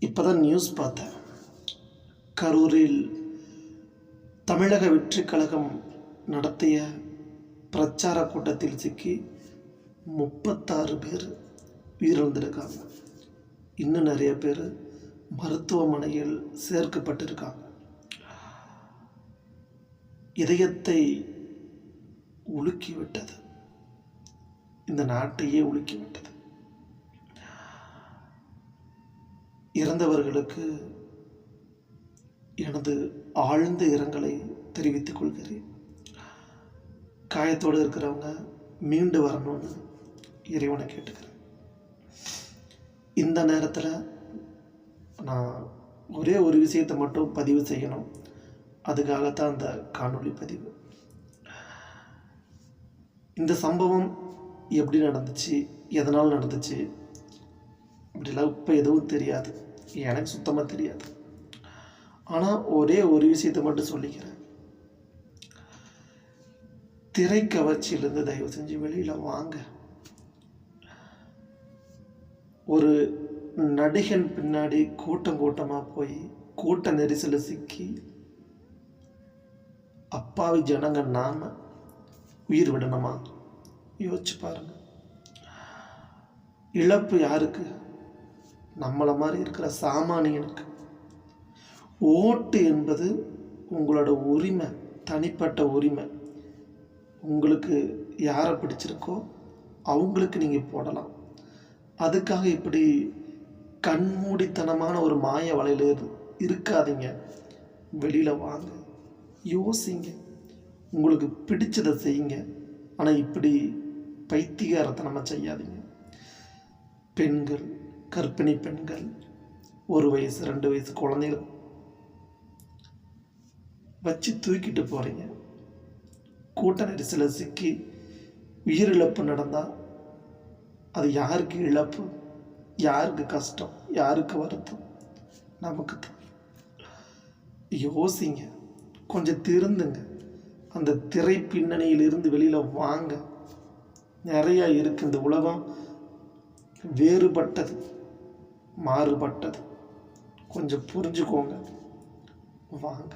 இப்போ தான் நியூஸ் பார்த்தேன். கரூரில் தமிழக வெற்றிக் கழகம் நடத்திய பிரச்சார கூட்டத்தில் சிக்கி 36 பேர் உயிரிழந்திருக்காங்க. இன்னும் நிறைய பேர் மருத்துவமனையில் சேர்க்கப்பட்டிருக்காங்க. இதயத்தை உலுக்கிவிட்டது, இந்த நாட்டையே உலுக்கிவிட்டது. இறந்தவர்களுக்கு எனது ஆழ்ந்த இரங்கலை தெரிவித்துக் கொள்கிறேன். காயத்தோடு இருக்கிறவங்க மீண்டு வரணும்னு இறைவனை கேட்டுக்கிறேன். இந்த நேரத்தில் நான் ஒரே ஒரு விஷயத்தை மட்டும் பதிவு செய்யணும். அதுக்காகத்தான் அந்த காணொளி பதிவு. இந்த சம்பவம் எப்படி நடந்துச்சு, எதனால் நடந்துச்சு இப்படிலாம் இப்போ எதுவும் தெரியாது, எனக்கு சுத்தமாக தெரியாது. ஆனால் ஒரே ஒரு விஷயத்தை மட்டும் சொல்லிக்கிறேன். திரைக்கவர்ச்சியிலிருந்து தயவு செஞ்சு வெளியில் வாங்க. ஒரு நடிகன் பின்னாடி கூட்டம் கூட்டமாக போய் கூட்ட நெரிசலில் சிக்கி அப்பாவி ஜனங்க நாம உயிர் விடணுமா? யோசிச்சு பாருங்க. இழப்பு யாருக்கு? நம்மளை மாதிரி இருக்கிற சாமானியனுக்கு. ஓட்டு என்பது உங்களோட உரிமை, தனிப்பட்ட உரிமை. உங்களுக்கு யாரை பிடிச்சிருக்கோ அவங்களுக்கு நீங்கள் போடலாம். அதுக்காக இப்படி கண்மூடித்தனமான ஒரு மாய வலையில் இருக்காதீங்க. வெளியில் வாங்க, யோசிங்க, உங்களுக்கு பிடிச்சதை செய்யுங்க. ஆனால் இப்படி பைத்தியகாரத்தனமா செய்யாதீங்க. பெண்கள், கர்ப்பிணி பெண்கள், 1 வயசு 2 வயசு குழந்தைகள் வச்சு தூக்கிட்டு போகிறீங்க. கூட்ட நெரிசலில் சிக்கி உயிரிழப்பு நடந்தால் அது யாருக்கு இழப்பு, யாருக்கு கஷ்டம், யாருக்கு வருத்தம்? நமக்கு தான். யோசிங்க, கொஞ்சம் திருந்துங்க. அந்த திரை பின்னணியிலிருந்து வெளியில் வாங்க. நிறையா இருக்குது. இந்த உலகம் வேறுபட்டது, மாறுபட்டது. கொஞ்சம் புரிஞ்சுக்கோங்க, வாங்க.